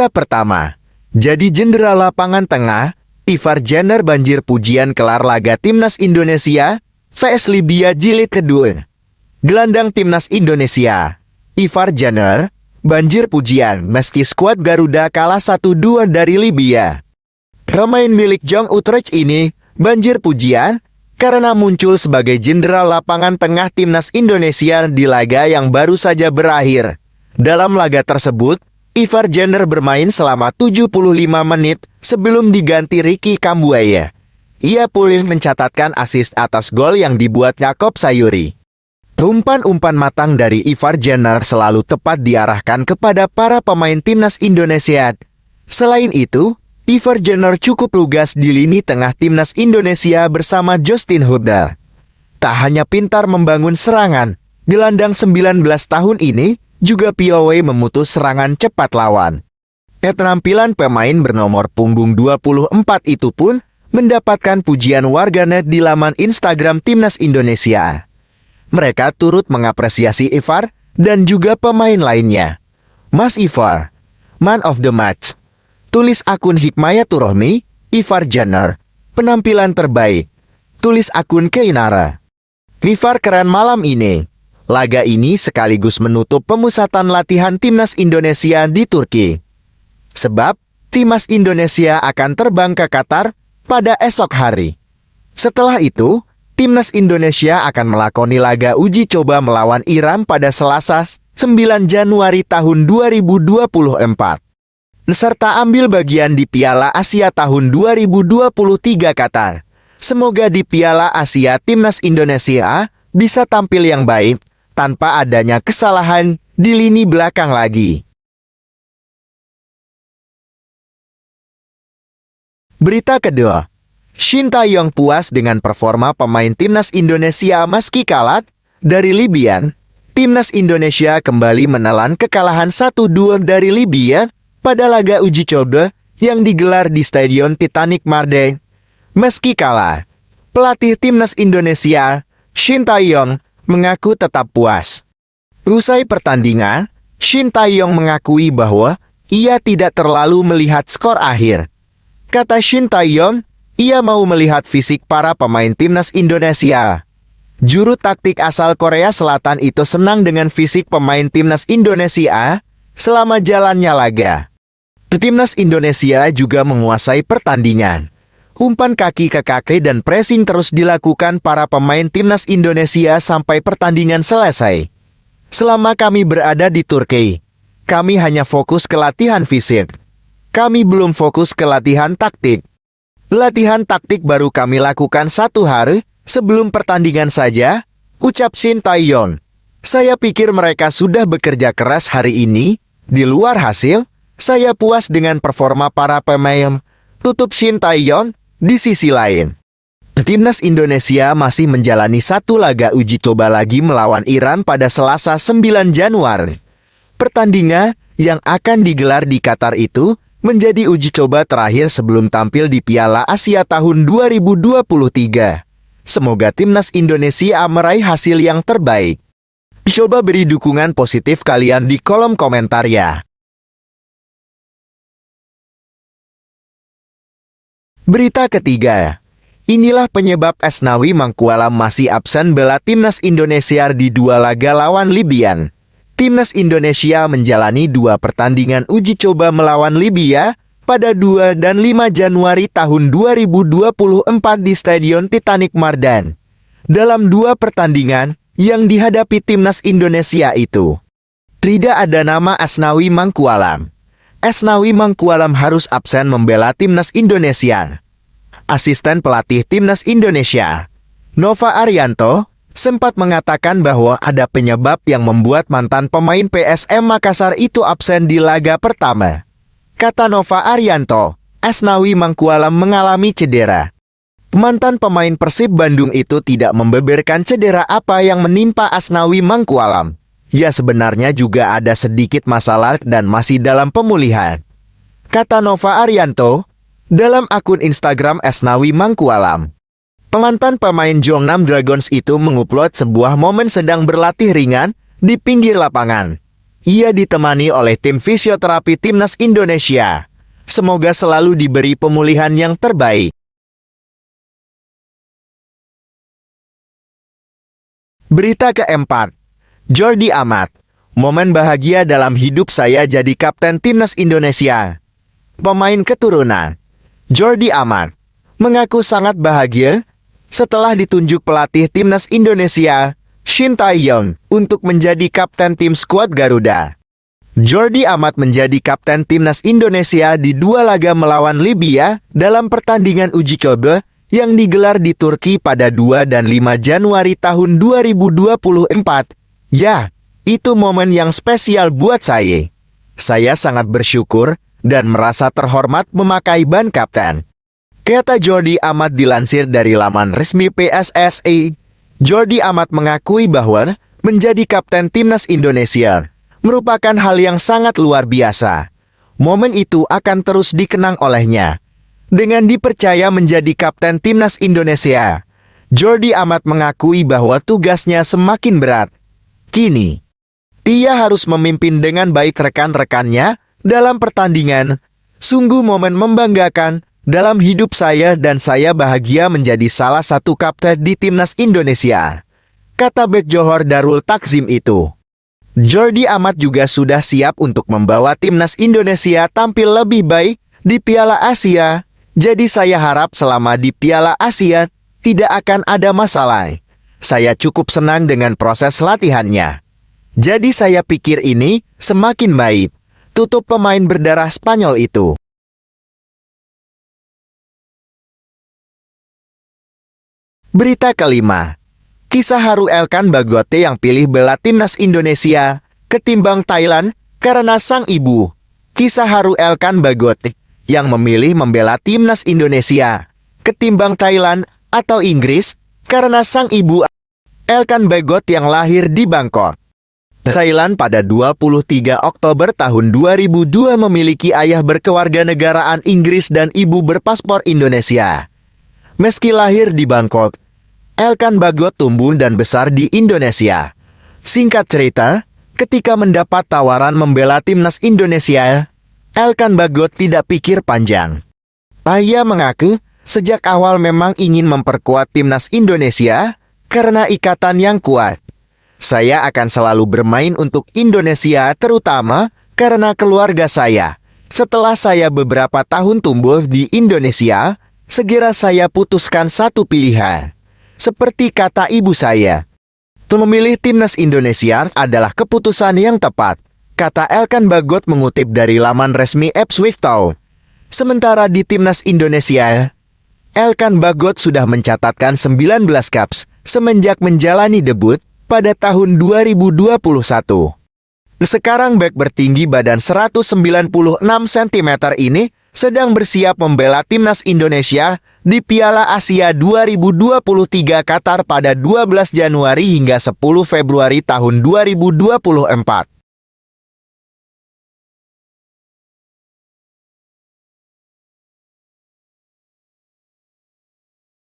Berita pertama. Jadi jenderal lapangan tengah, Ivar Jenner banjir pujian kelar laga Timnas Indonesia vs Libya jilid kedua. Gelandang Timnas Indonesia, Ivar Jenner, banjir pujian meski skuad Garuda kalah 1-2 dari Libya. Pemain milik Jong Utrecht ini banjir pujian karena muncul sebagai jenderal lapangan tengah Timnas Indonesia di laga yang baru saja berakhir. Dalam laga tersebut, Ivar Jenner bermain selama 75 menit sebelum diganti Ricky Kambuaya. Ia pulih mencatatkan assist atas gol yang dibuat Jakob Sayuri. Umpan-umpan matang dari Ivar Jenner selalu tepat diarahkan kepada para pemain Timnas Indonesia. Selain itu, Ivar Jenner cukup lugas di lini tengah Timnas Indonesia bersama Justin Hubner. Tak hanya pintar membangun serangan, gelandang 19 tahun ini juga piawai memutus serangan cepat lawan. Penampilan pemain bernomor punggung 24 itu pun mendapatkan pujian warganet di laman Instagram Timnas Indonesia. Mereka turut mengapresiasi Ivar dan juga pemain lainnya. Mas Ivar, Man of the Match. Tulis akun Hikmayatur Rohmi, Ivar Jenner, penampilan terbaik. Tulis akun Keinara. Ivar keren malam ini. Laga ini sekaligus menutup pemusatan latihan Timnas Indonesia di Turki. Sebab, Timnas Indonesia akan terbang ke Qatar pada esok hari. Setelah itu, Timnas Indonesia akan melakoni laga uji coba melawan Iran pada Selasa, 9 Januari tahun 2024. Serta ambil bagian di Piala Asia tahun 2023 Qatar. Semoga di Piala Asia Timnas Indonesia bisa tampil yang baik, tanpa adanya kesalahan di lini belakang lagi. Berita kedua. Shin Tae-yong puas dengan performa pemain Timnas Indonesia meski kalah dari Libya. Timnas Indonesia kembali menelan kekalahan 1-2 dari Libya pada laga uji coba yang digelar di Stadion Titanic Marden. Meski kalah, pelatih Timnas Indonesia, Shin Tae-yong, mengaku tetap puas. Usai pertandingan, Shin Tae-yong mengakui bahwa ia tidak terlalu melihat skor akhir. Kata Shin Tae-yong, ia mau melihat fisik para pemain Timnas Indonesia. Juru taktik asal Korea Selatan itu senang dengan fisik pemain Timnas Indonesia selama jalannya laga. Timnas Indonesia juga menguasai pertandingan. Umpan kaki ke kaki dan pressing terus dilakukan para pemain Timnas Indonesia sampai pertandingan selesai. Selama kami berada di Turki, kami hanya fokus ke latihan fisik. Kami belum fokus ke latihan taktik. Latihan taktik baru kami lakukan 1 hari sebelum pertandingan saja, ucap Shin Tae-yong. Saya pikir mereka sudah bekerja keras hari ini. Di luar hasil, saya puas dengan performa para pemain, tutup Shin Tae-yong. Di sisi lain, Timnas Indonesia masih menjalani 1 laga uji coba lagi melawan Iran pada Selasa 9 Januari. Pertandingan yang akan digelar di Qatar itu menjadi uji coba terakhir sebelum tampil di Piala Asia tahun 2023. Semoga Timnas Indonesia meraih hasil yang terbaik. Coba beri dukungan positif kalian di kolom komentar ya. Berita ketiga. Inilah penyebab Asnawi Mangkualam masih absen bela Timnas Indonesia di 2 laga lawan Libya. Timnas Indonesia menjalani 2 pertandingan uji coba melawan Libya pada 2 dan 5 Januari tahun 2024 di Stadion Titanic Mardan. Dalam 2 pertandingan yang dihadapi Timnas Indonesia itu, tidak ada nama Asnawi Mangkualam. Asnawi Mangkualam harus absen membela Timnas Indonesia. Asisten pelatih Timnas Indonesia, Nova Arianto, sempat mengatakan bahwa ada penyebab yang membuat mantan pemain PSM Makassar itu absen di laga pertama. Kata Nova Arianto, Asnawi Mangkualam mengalami cedera. Mantan pemain Persib Bandung itu tidak membeberkan cedera apa yang menimpa Asnawi Mangkualam. Ya sebenarnya juga ada sedikit masalah dan masih dalam pemulihan. Kata Nova Arianto, dalam akun Instagram Asnawi Mangkualam. Mantan pemain Jeonnam Dragons itu mengupload sebuah momen sedang berlatih ringan di pinggir lapangan. Ia ditemani oleh tim fisioterapi timnas Indonesia. Semoga selalu diberi pemulihan yang terbaik. Berita keempat, Jordi Amat. Momen bahagia dalam hidup saya jadi kapten timnas Indonesia. Pemain keturunan Jordi Amat mengaku sangat bahagia setelah ditunjuk pelatih timnas Indonesia, Shin Tae-yong, untuk menjadi kapten tim skuad Garuda. Jordi Amat menjadi kapten timnas Indonesia di 2 laga melawan Libya dalam pertandingan uji coba yang digelar di Turki pada 2 dan 5 Januari tahun 2024. Ya, itu momen yang spesial buat saya. Saya sangat bersyukur dan merasa terhormat memakai ban kapten, kata Jordi Amat dilansir dari laman resmi PSSI. Jordi Amat mengakui bahwa menjadi kapten timnas Indonesia merupakan hal yang sangat luar biasa. Momen itu akan terus dikenang olehnya. Dengan dipercaya menjadi kapten timnas Indonesia, Jordi Amat mengakui bahwa tugasnya semakin berat. Kini, ia harus memimpin dengan baik rekan-rekannya dalam pertandingan. Sungguh momen membanggakan dalam hidup saya dan saya bahagia menjadi salah satu kapten di timnas Indonesia, kata bek Johor Darul Takzim itu. Jordi Amat juga sudah siap untuk membawa timnas Indonesia tampil lebih baik di Piala Asia. Jadi saya harap selama di Piala Asia tidak akan ada masalah. Saya cukup senang dengan proses latihannya. Jadi saya pikir ini semakin baik, tutup pemain berdarah Spanyol itu. Berita kelima, kisah haru Elkan Bagote yang pilih bela timnas Indonesia ketimbang Thailand karena sang ibu. Kisah haru Elkan Bagote yang memilih membela timnas Indonesia ketimbang Thailand atau Inggris karena sang ibu. Elkan Bagot yang lahir di Bangkok, Thailand pada 23 Oktober tahun 2002 memiliki ayah berkewarganegaraan Inggris dan ibu berpaspor Indonesia. Meski lahir di Bangkok, Elkan Bagot tumbuh dan besar di Indonesia. Singkat cerita, ketika mendapat tawaran membela timnas Indonesia, Elkan Bagot tidak pikir panjang. Ia mengaku, sejak awal memang ingin memperkuat timnas Indonesia karena ikatan yang kuat. Saya akan selalu bermain untuk Indonesia terutama karena keluarga saya. Setelah saya beberapa tahun tumbuh di Indonesia, segera saya putuskan satu pilihan. Seperti kata ibu saya, memilih timnas Indonesia adalah keputusan yang tepat, kata Elkan Bagot mengutip dari laman resmi Ipswich Town. Sementara di timnas Indonesia, Elkan Bagot sudah mencatatkan 19 caps semenjak menjalani debut pada tahun 2021. Sekarang bek bertinggi badan 196 cm ini sedang bersiap membela timnas Indonesia di Piala Asia 2023 Qatar pada 12 Januari hingga 10 Februari tahun 2024.